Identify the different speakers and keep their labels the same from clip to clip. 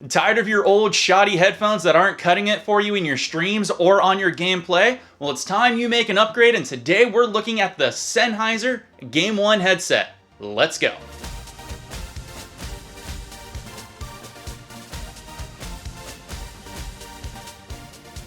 Speaker 1: Tired of your old shoddy headphones that aren't cutting it for you in your streams or on your gameplay? Well, it's time you make an upgrade, and today we're looking at the Sennheiser Game 1 headset. Let's go.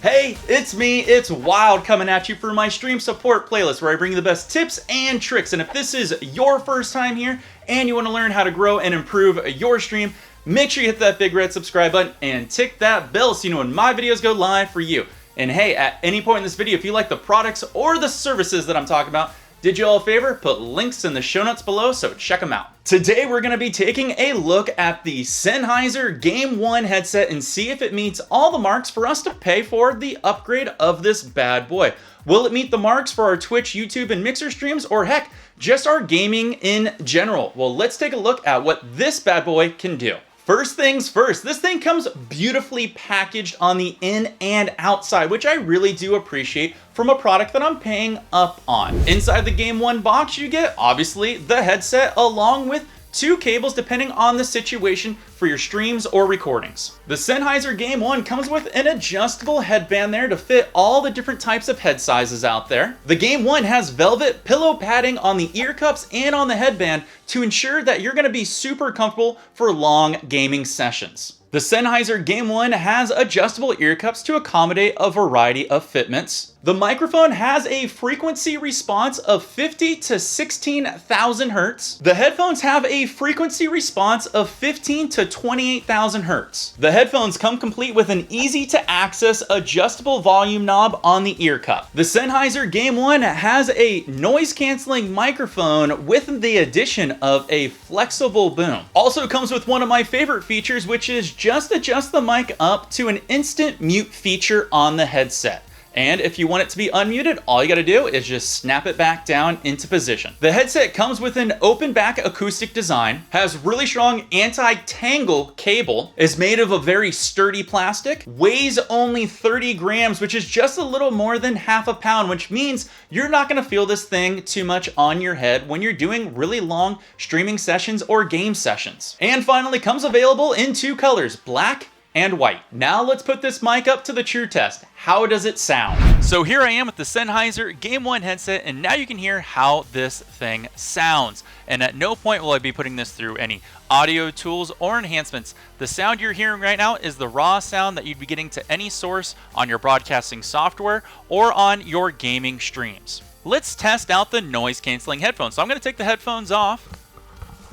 Speaker 1: Hey, it's me, it's Wild, coming at you for my stream support playlist where I bring you the best tips and tricks. And if this is your first time here and you want to learn how to grow and improve your stream, make sure you hit that big red subscribe button and tick that bell so you know when my videos go live for you. And hey, at any point in this video, if you like the products or the services that I'm talking about, did you all a favor? Put links in the show notes below, so check them out. Today we're going to be taking a look at the Sennheiser Game 1 headset and see if it meets all the marks for us to pay for the upgrade of this bad boy. Will it meet the marks for our Twitch, YouTube, and Mixer streams, or heck, just our gaming in general? Well, let's take a look at what this bad boy can do. First things first, this thing comes beautifully packaged on the in and outside, which I really do appreciate from a product that I'm paying up on. Inside the Game 1 box, you get, obviously, the headset along with two cables depending on the situation for your streams or recordings. The Sennheiser Game 1 comes with an adjustable headband there to fit all the different types of head sizes out there. The Game 1 has velvet pillow padding on the ear cups and on the headband to ensure that you're going to be super comfortable for long gaming sessions. The Sennheiser Game 1 has adjustable ear cups to accommodate a variety of fitments. The microphone has a frequency response of 50 to 16,000 hertz. The headphones have a frequency response of 15 to 28,000 hertz. The headphones come complete with an easy to access adjustable volume knob on the ear cup. The Sennheiser Game 1 has a noise canceling microphone with the addition of a flexible boom. Also comes with one of my favorite features, which is just adjust the mic up to an instant mute feature on the headset. And if you want it to be unmuted, all you gotta do is just snap it back down into position. The headset comes with an open back acoustic design, has really strong anti-tangle cable, is made of a very sturdy plastic, weighs only 30 grams, which is just a little more than half a pound, which means you're not gonna feel this thing too much on your head when you're doing really long streaming sessions or game sessions. And finally, comes available in two colors, black and white. Now let's put this mic up to the true test. How does it sound? So here I am with the Sennheiser Game 1 headset, and now you can hear how this thing sounds. And at no point will I be putting this through any audio tools or enhancements. The sound you're hearing right now is the raw sound that you'd be getting to any source on your broadcasting software or on your gaming streams. Let's test out the noise canceling headphones. So I'm gonna take the headphones off,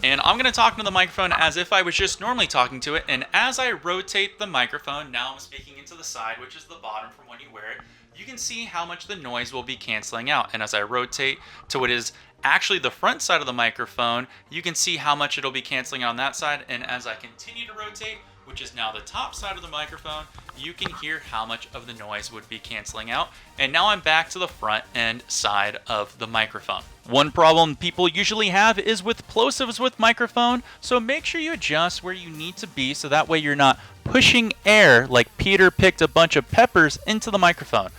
Speaker 1: and I'm going to talk to the microphone as if I was just normally talking to it. And as I rotate the microphone, now I'm speaking into the side, which is the bottom from when you wear it, you can see how much the noise will be canceling out. And as I rotate to what is actually the front side of the microphone, you can see how much it'll be canceling on that side. And as I continue to rotate, which is now the top side of the microphone, you can hear how much of the noise would be canceling out. And now I'm back to the front end side of the microphone. One problem people usually have is with plosives with microphone, so make sure you adjust where you need to be so that way you're not pushing air like Peter picked a bunch of peppers into the microphone.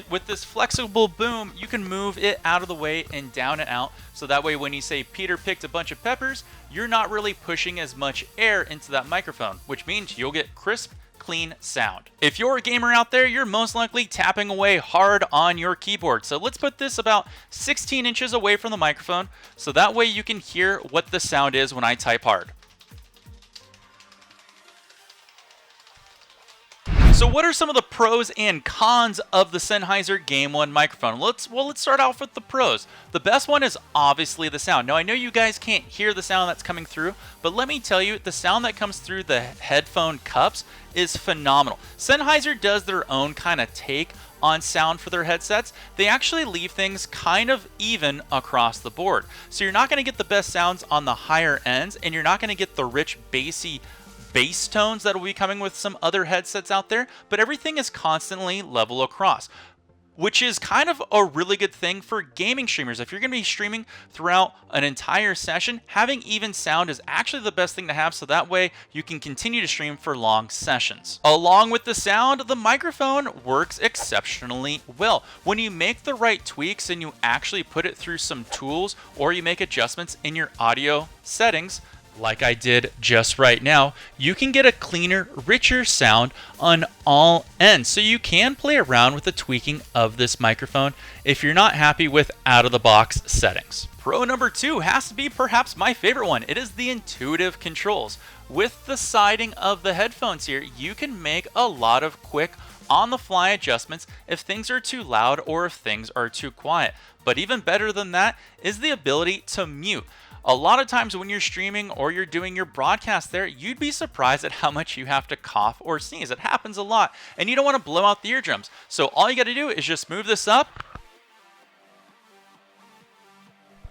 Speaker 1: With this flexible boom, you can move it out of the way and down and out, so that way when you say Peter picked a bunch of peppers, you're not really pushing as much air into that microphone, which means you'll get crisp, clean sound. If you're a gamer out there, you're most likely tapping away hard on your keyboard. So let's put this about 16 inches away from the microphone, so that way you can hear what the sound is when I type hard. So what are some of the pros and cons of the Sennheiser Game 1 microphone? Let's start off with the pros. The best one is obviously the sound. Now I know you guys can't hear the sound that's coming through, but let me tell you, the sound that comes through the headphone cups is phenomenal. Sennheiser does their own kind of take on sound for their headsets. They actually leave things kind of even across the board. So you're not going to get the best sounds on the higher ends, and you're not going to get the rich bassy bass tones that will be coming with some other headsets out there, but everything is constantly level across, which is kind of a really good thing for gaming streamers. If you're going to be streaming throughout an entire session, having even sound is actually the best thing to have, so that way you can continue to stream for long sessions. Along with the sound, the microphone works exceptionally well. When you make the right tweaks and you actually put it through some tools, or you make adjustments in your audio settings, like I did just right now, you can get a cleaner, richer sound on all ends. So you can play around with the tweaking of this microphone if you're not happy with out-of-the-box settings. Pro number 2 has to be perhaps my favorite one. It is the intuitive controls. With the siding of the headphones here, you can make a lot of quick on-the-fly adjustments if things are too loud or if things are too quiet. But even better than that is the ability to mute. A lot of times when you're streaming or you're doing your broadcast there, you'd be surprised at how much you have to cough or sneeze. It happens a lot, and you don't want to blow out the eardrums. So all you got to do is just move this up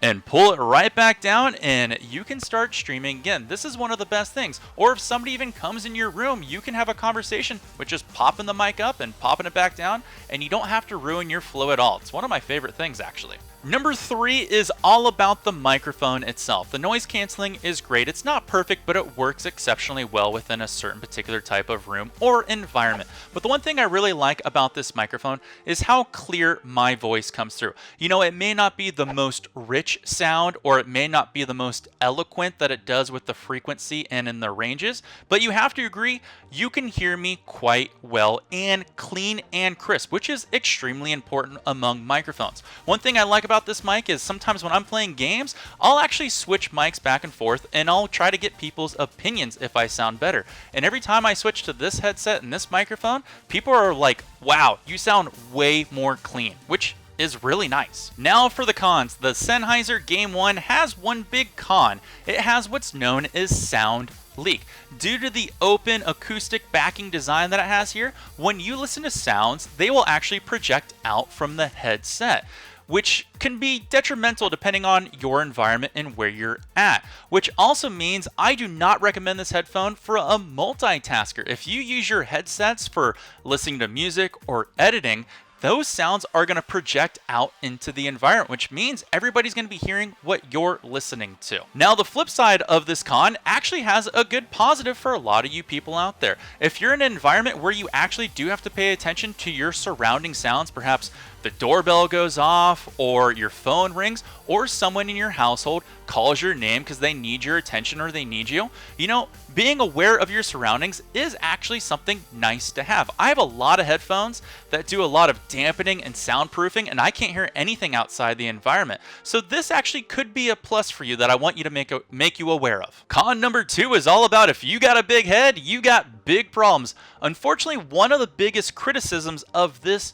Speaker 1: and pull it right back down, and you can start streaming again. This is one of the best things. Or if somebody even comes in your room, you can have a conversation with just popping the mic up and popping it back down, and you don't have to ruin your flow at all. It's one of my favorite things, actually. Number 3 is all about the microphone itself. The noise canceling is great. It's not perfect, but it works exceptionally well within a certain particular type of room or environment. But the one thing I really like about this microphone is how clear my voice comes through. You know, it may not be the most rich sound, or it may not be the most eloquent that it does with the frequency and in the ranges, but you have to agree, you can hear me quite well and clean and crisp, which is extremely important among microphones. One thing I like about this mic is sometimes when I'm playing games, I'll actually switch mics back and forth, and I'll try to get people's opinions if I sound better. And every time I switch to this headset and this microphone, people are like, wow, you sound way more clean, which is really nice. Now for the cons. The Sennheiser Game 1 has one big con. It has what's known as sound leak. Due to the open acoustic backing design that it has here, when you listen to sounds, they will actually project out from the headset, which can be detrimental depending on your environment and where you're at. Which also means I do not recommend this headphone for a multitasker. If you use your headsets for listening to music or editing, those sounds are going to project out into the environment, which means everybody's going to be hearing what you're listening to. Now, the flip side of this con actually has a good positive for a lot of you people out there. If you're in an environment where you actually do have to pay attention to your surrounding sounds, perhaps the doorbell goes off, or your phone rings, or someone in your household calls your name because they need your attention or they need you, you know, being aware of your surroundings is actually something nice to have. I have a lot of headphones that do a lot of dampening and soundproofing, and I can't hear anything outside the environment. So this actually could be a plus for you that I want you to make you aware of. Con number 2 is all about if you got a big head, you got big problems. Unfortunately, one of the biggest criticisms of this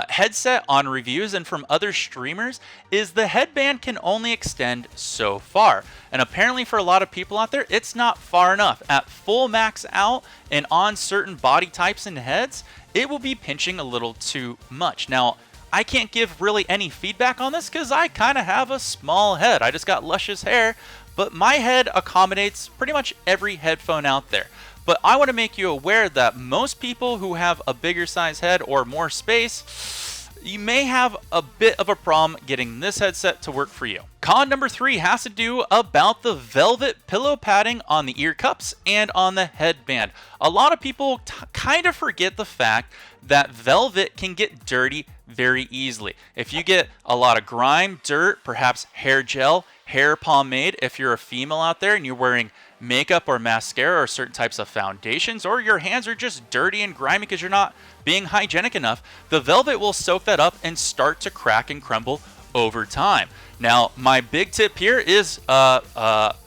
Speaker 1: headset on reviews and from other streamers is the headband can only extend so far, and apparently for a lot of people out there it's not far enough. At full max out and on certain body types and heads, it will be pinching a little too much. Now, I can't give really any feedback on this because I kind of have a small head. I just got luscious hair, but my head accommodates pretty much every headphone out there. But I want to make you aware that most people who have a bigger size head or more space, you may have a bit of a problem getting this headset to work for you. Con number 3 has to do about the velvet pillow padding on the ear cups and on the headband. A lot of people kind of forget the fact that velvet can get dirty very easily. If you get a lot of grime, dirt, perhaps hair gel, hair pomade, if you're a female out there and you're wearing makeup or mascara or certain types of foundations, or your hands are just dirty and grimy because you're not being hygienic enough, the velvet will soak that up and start to crack and crumble over time. Now, my big tip here is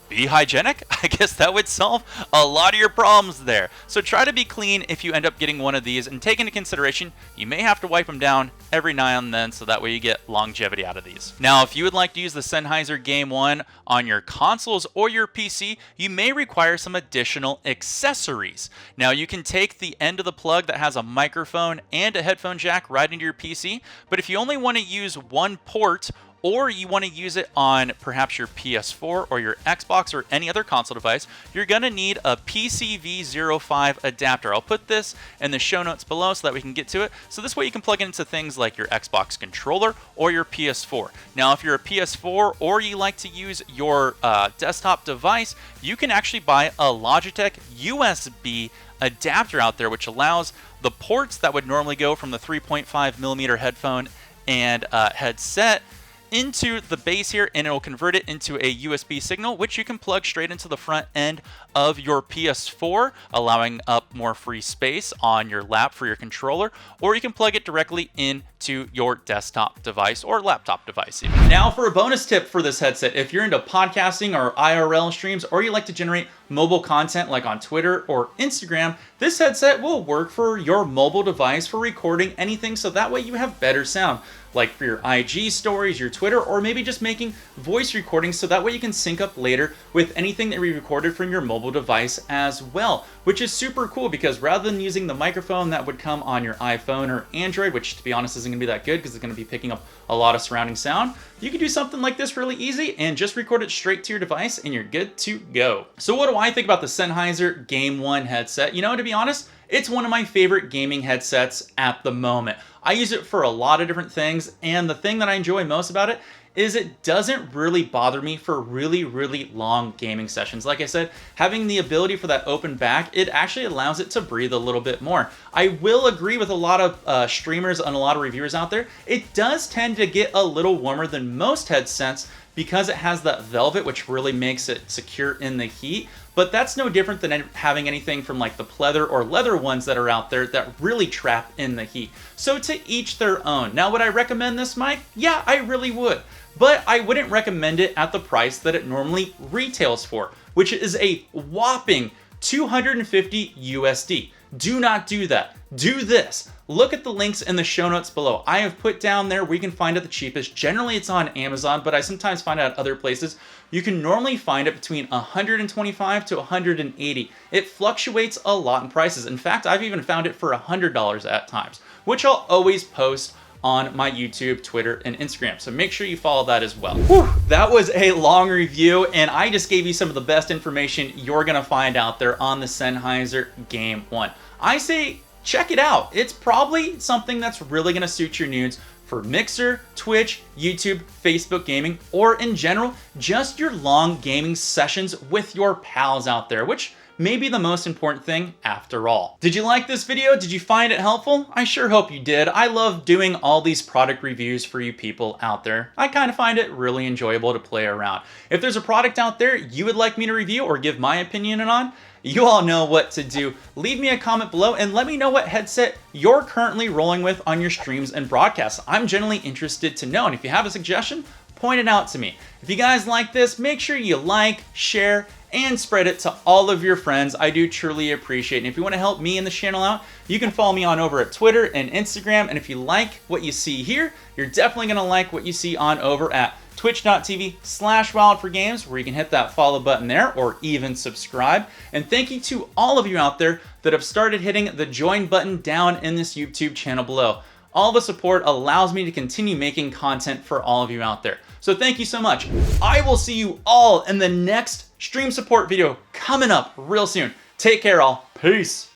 Speaker 1: be hygienic. I guess that would solve a lot of your problems there. So try to be clean if you end up getting one of these, and take into consideration you may have to wipe them down every now and then, so that way you get longevity out of these. Now, if you would like to use the Sennheiser Game 1 on your consoles or your PC, you may require some additional accessories. Now, you can take the end of the plug that has a microphone and a headphone jack right into your PC, but if you only want to use one port, or you want to use it on perhaps your PS4 or your Xbox or any other console device, you're going to need a PCV05 adapter. I'll put this in the show notes below so that we can get to it. So this way you can plug it into things like your Xbox controller or your PS4. Now, if you're a PS4 or you like to use your desktop device, you can actually buy a Logitech USB adapter out there, which allows the ports that would normally go from the 3.5mm headphone and headset into the base here, and it will convert it into a USB signal, which you can plug straight into the front end of your PS4, allowing up more free space on your lap for your controller, or you can plug it directly into your desktop device or laptop device. Now for a bonus tip for this headset, if you're into podcasting or IRL streams, or you like to generate mobile content like on Twitter or Instagram, this headset will work for your mobile device for recording anything, so that way you have better sound, like for your IG stories, your Twitter, or maybe just making voice recordings, so that way you can sync up later with anything that we recorded from your mobile device as well, which is super cool because rather than using the microphone that would come on your iPhone or Android, which to be honest isn't gonna be that good because it's gonna be picking up a lot of surrounding sound, you can do something like this really easy and just record it straight to your device and you're good to go. So what do I think about the Sennheiser Game 1 headset? You know, to be honest, it's one of my favorite gaming headsets at the moment. I use it for a lot of different things, and the thing that I enjoy most about it is it doesn't really bother me for really long gaming sessions. Like I said, having the ability for that open back, it actually allows it to breathe a little bit more. I will agree with a lot of streamers and a lot of reviewers out there, it does tend to get a little warmer than most headsets because it has that velvet, which really makes it secure in the heat. But that's no different than having anything from like the pleather or leather ones that are out there that really trap in the heat. So to each their own. Now, would I recommend this mic? Yeah, I really would. But I wouldn't recommend it at the price that it normally retails for, which is a whopping $250 USD. Do not do that. Do this. Look at the links in the show notes below. I have put down there where you can find it the cheapest. Generally it's on Amazon, but I sometimes find it at other places. You can normally find it between $125 to $180. It fluctuates a lot in prices. In fact, I've even found it for $100 at times, which I'll always post on my YouTube, Twitter, and Instagram. So make sure you follow that as well. Whew, that was a long review, and I just gave you some of the best information you're gonna find out there on the Sennheiser Game 1. I say check it out. It's probably something that's really gonna suit your needs for Mixer, Twitch, YouTube, Facebook gaming, or in general, just your long gaming sessions with your pals out there, which may be the most important thing after all. Did you like this video? Did you find it helpful? I sure hope you did. I love doing all these product reviews for you people out there. I kind of find it really enjoyable to play around. If there's a product out there you would like me to review or give my opinion on, you all know what to do. Leave me a comment below and let me know what headset you're currently rolling with on your streams and broadcasts. I'm generally interested to know, and if you have a suggestion, point it out to me. If you guys like this, make sure you like, share, and spread it to all of your friends. I do truly appreciate it. And if you want to help me and the channel out, you can follow me on over at Twitter and Instagram. And if you like what you see here, you're definitely going to like what you see on over at twitch.tv/wildforgames, where you can hit that follow button there or even subscribe. And thank you to all of you out there that have started hitting the join button down in this YouTube channel below. All the support allows me to continue making content for all of you out there. So thank you so much. I will see you all in the next stream support video coming up real soon. Take care all. Peace.